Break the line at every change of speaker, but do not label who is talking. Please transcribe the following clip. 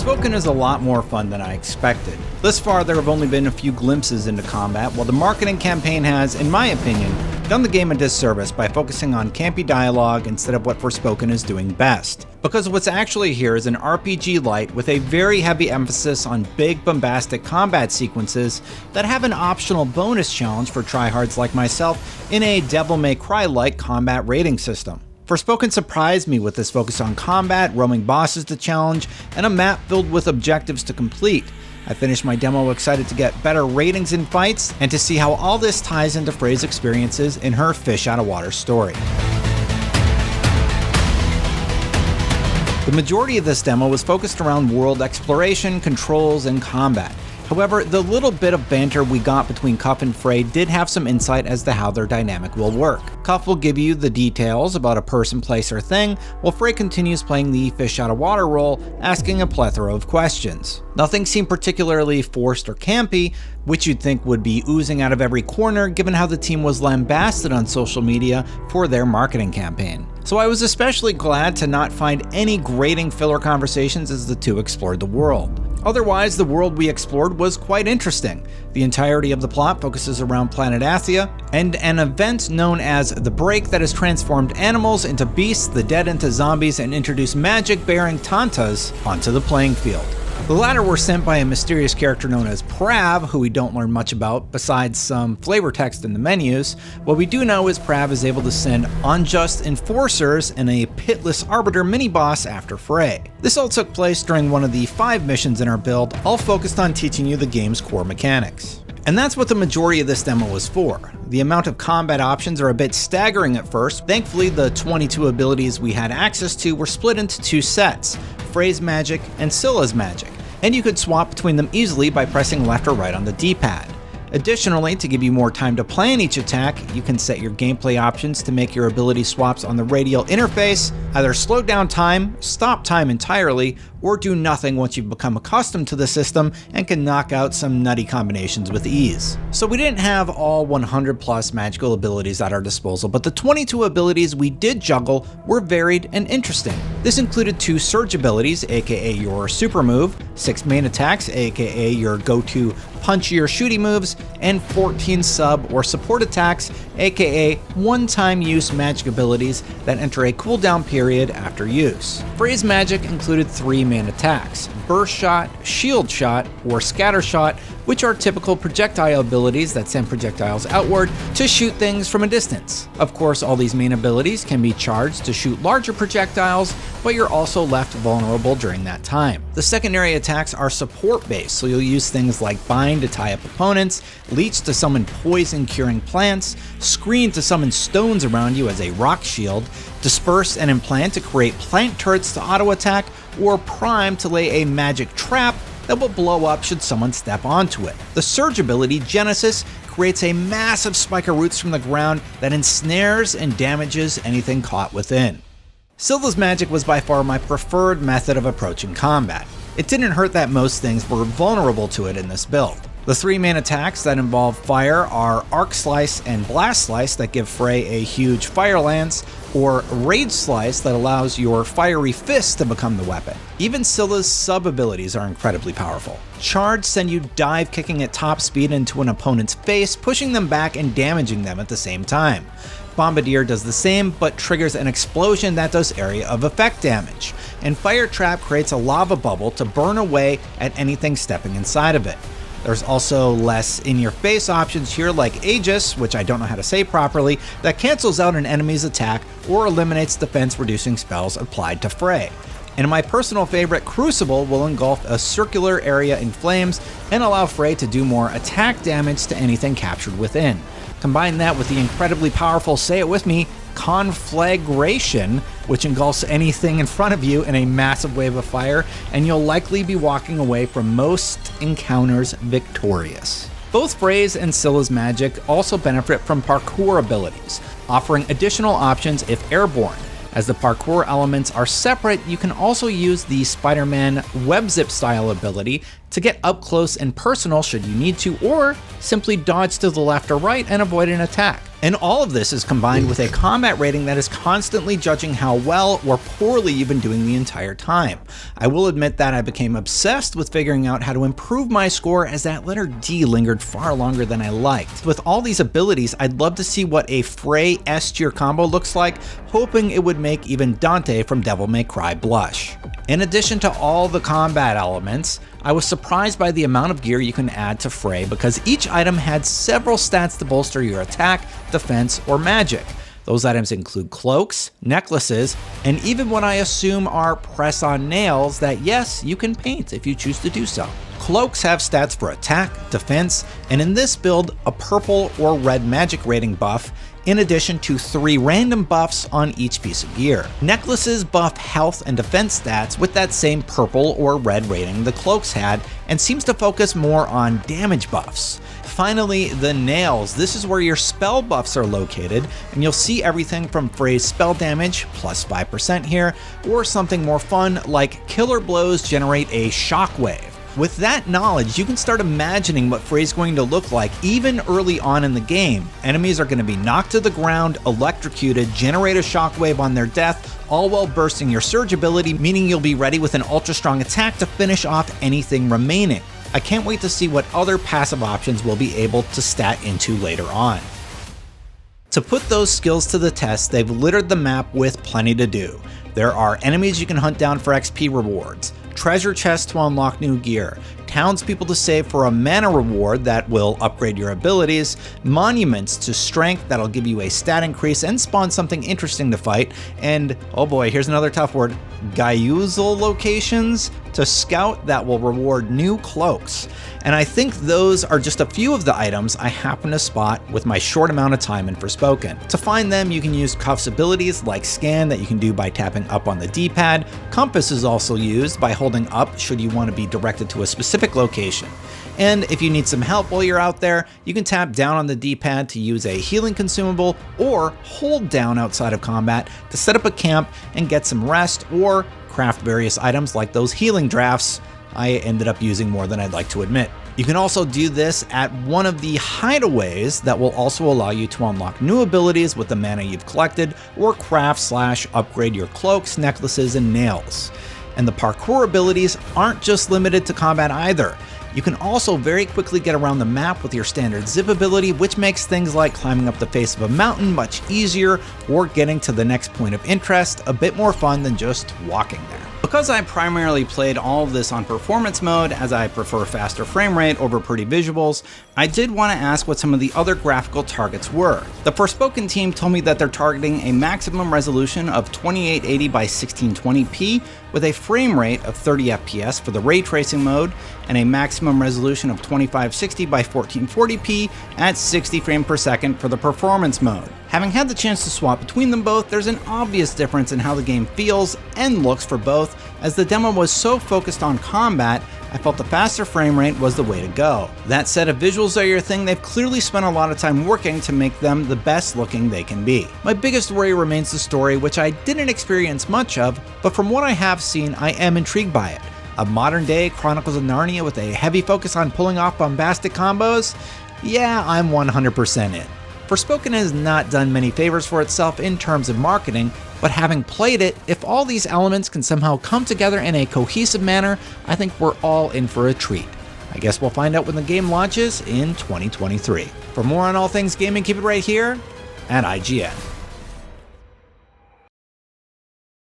Forspoken is a lot more fun than I expected. Thus far, there have only been a few glimpses into combat, while the marketing campaign has, in my opinion, done the game a disservice by focusing on campy dialogue instead of what Forspoken is doing best. Because what's actually here is an RPG light with a very heavy emphasis on big bombastic combat sequences that have an optional bonus challenge for tryhards like myself in a Devil May Cry-like combat rating system. Forspoken surprised me with this focus on combat, roaming bosses to challenge, and a map filled with objectives to complete. I finished my demo excited to get better ratings in fights, and to see how all this ties into Frey's experiences in her Fish Out of Water story. The majority of this demo was focused around world exploration, controls, and combat. However, the little bit of banter we got between Cuff and Frey did have some insight as to how their dynamic will work. Cuff will give you the details about a person, place, or thing, while Frey continues playing the fish out of water role, asking a plethora of questions. Nothing seemed particularly forced or campy, which you'd think would be oozing out of every corner given how the team was lambasted on social media for their marketing campaign. So I was especially glad to not find any grating filler conversations as the two explored the world. Otherwise, the world we explored was quite interesting. The entirety of the plot focuses around planet Athia, and an event known as the Break that has transformed animals into beasts, the dead into zombies, and introduced magic-bearing Tantas onto the playing field. The latter were sent by a mysterious character known as Prav, who we don't learn much about besides some flavor text in the menus. What we do know is Prav is able to send unjust enforcers and a pitless arbiter mini-boss after Frey. This all took place during one of the 5 missions in our build, all focused on teaching you the game's core mechanics. And that's what the majority of this demo was for. The amount of combat options are a bit staggering at first. Thankfully, the 22 abilities we had access to were split into 2 sets, Frey's magic and Scylla's magic, and you could swap between them easily by pressing left or right on the D-pad. Additionally, to give you more time to plan each attack, you can set your gameplay options to make your ability swaps on the radial interface either slow down time, stop time entirely, or do nothing once you've become accustomed to the system and can knock out some nutty combinations with ease. So we didn't have all 100 plus magical abilities at our disposal, but the 22 abilities we did juggle were varied and interesting. This included 2 surge abilities, aka your super move, 6 main attacks, aka your go-to punchy or shooty moves, and 14 sub or support attacks, aka one-time use magic abilities that enter a cooldown period after use. Frey's magic included 3 main attacks, Burst Shot, Shield Shot, or Scatter Shot, which are typical projectile abilities that send projectiles outward to shoot things from a distance. Of course, all these main abilities can be charged to shoot larger projectiles, but you're also left vulnerable during that time. The secondary attacks are support-based, so you'll use things like Bind to tie up opponents, Leech to summon poison-curing plants, Screen to summon stones around you as a rock shield, Disperse and Implant to create plant turrets to auto-attack, or Prime to lay a magic trap that will blow up should someone step onto it. The surge ability, Genesis, creates a massive spike of roots from the ground that ensnares and damages anything caught within. Scylla's magic was by far my preferred method of approaching combat. It didn't hurt that most things were vulnerable to it in this build. The 3 main attacks that involve fire are Arc Slice and Blast Slice that give Frey a huge fire lance, or Rage Slice that allows your fiery fist to become the weapon. Even Scylla's sub-abilities are incredibly powerful. Charge send you dive kicking at top speed into an opponent's face, pushing them back and damaging them at the same time. Bombardier does the same, but triggers an explosion that does area of effect damage. And Fire Trap creates a lava bubble to burn away at anything stepping inside of it. There's also less in-your-face options here like Aegis, which I don't know how to say properly, that cancels out an enemy's attack or eliminates defense-reducing spells applied to Frey. And my personal favorite, Crucible, will engulf a circular area in flames and allow Frey to do more attack damage to anything captured within. Combine that with the incredibly powerful, say it with me, Conflagration, which engulfs anything in front of you in a massive wave of fire, and you'll likely be walking away from most encounters victorious. Both Frey's and Scylla's magic also benefit from parkour abilities, offering additional options if airborne. As the parkour elements are separate, you can also use the Spider-Man web zip style ability to get up close and personal should you need to, or simply dodge to the left or right and avoid an attack. And all of this is combined with a combat rating that is constantly judging how well or poorly you've been doing the entire time. I will admit that I became obsessed with figuring out how to improve my score, as that letter D lingered far longer than I liked. With all these abilities, I'd love to see what a Frey S-tier combo looks like, hoping it would make even Dante from Devil May Cry blush. In addition to all the combat elements, I was surprised by the amount of gear you can add to Frey, because each item had several stats to bolster your attack, defense, or magic. Those items include cloaks, necklaces, and even what I assume are press-on nails that, yes, you can paint if you choose to do so. Cloaks have stats for attack, defense, and in this build, a purple or red magic rating buff, in addition to 3 random buffs on each piece of gear. Necklaces buff health and defense stats with that same purple or red rating the cloaks had, and seems to focus more on damage buffs. Finally, the nails. This is where your spell buffs are located, and you'll see everything from Frey's spell damage, plus 5% here, or something more fun like killer blows generate a shockwave. With that knowledge, you can start imagining what Frey's going to look like even early on in the game. Enemies are going to be knocked to the ground, electrocuted, generate a shockwave on their death, all while bursting your surge ability, meaning you'll be ready with an ultra strong attack to finish off anything remaining. I can't wait to see what other passive options we'll be able to stat into later on. To put those skills to the test, they've littered the map with plenty to do. There are enemies you can hunt down for XP rewards, treasure chests to unlock new gear, townspeople to save for a mana reward that will upgrade your abilities, monuments to strength that'll give you a stat increase and spawn something interesting to fight, and oh boy, here's another tough word, Gaiuzal locations to scout that will reward new cloaks. And I think those are just a few of the items I happen to spot with my short amount of time in Forspoken. To find them, you can use Cuff's abilities like Scan that you can do by tapping up on the D-pad. Compass is also used by holding up should you want to be directed to a specific location. And if you need some help while you're out there, you can tap down on the D-pad to use a healing consumable, or hold down outside of combat to set up a camp and get some rest, or craft various items like those healing drafts I ended up using more than I'd like to admit. You can also do this at one of the hideaways that will also allow you to unlock new abilities with the mana you've collected, or craft/upgrade your cloaks, necklaces, and nails. And the parkour abilities aren't just limited to combat either. You can also very quickly get around the map with your standard zip ability, which makes things like climbing up the face of a mountain much easier, or getting to the next point of interest a bit more fun than just walking there. Because I primarily played all of this on performance mode, as I prefer faster frame rate over pretty visuals, I did want to ask what some of the other graphical targets were. The Forspoken team told me that they're targeting a maximum resolution of 2880 by 1620p with a frame rate of 30 FPS for the ray tracing mode, and a maximum resolution of 2560 by 1440p at 60 frames per second for the performance mode. Having had the chance to swap between them both, there's an obvious difference in how the game feels and looks for both, as the demo was so focused on combat, I felt the faster frame rate was the way to go. That said, if visuals are your thing, they've clearly spent a lot of time working to make them the best looking they can be. My biggest worry remains the story, which I didn't experience much of, but from what I have seen, I am intrigued by it. A modern day Chronicles of Narnia with a heavy focus on pulling off bombastic combos? Yeah, I'm 100% in. Forspoken has not done many favors for itself in terms of marketing, but having played it, if all these elements can somehow come together in a cohesive manner, I think we're all in for a treat. I guess we'll find out when the game launches in 2023. For more on all things gaming, keep it right here at IGN.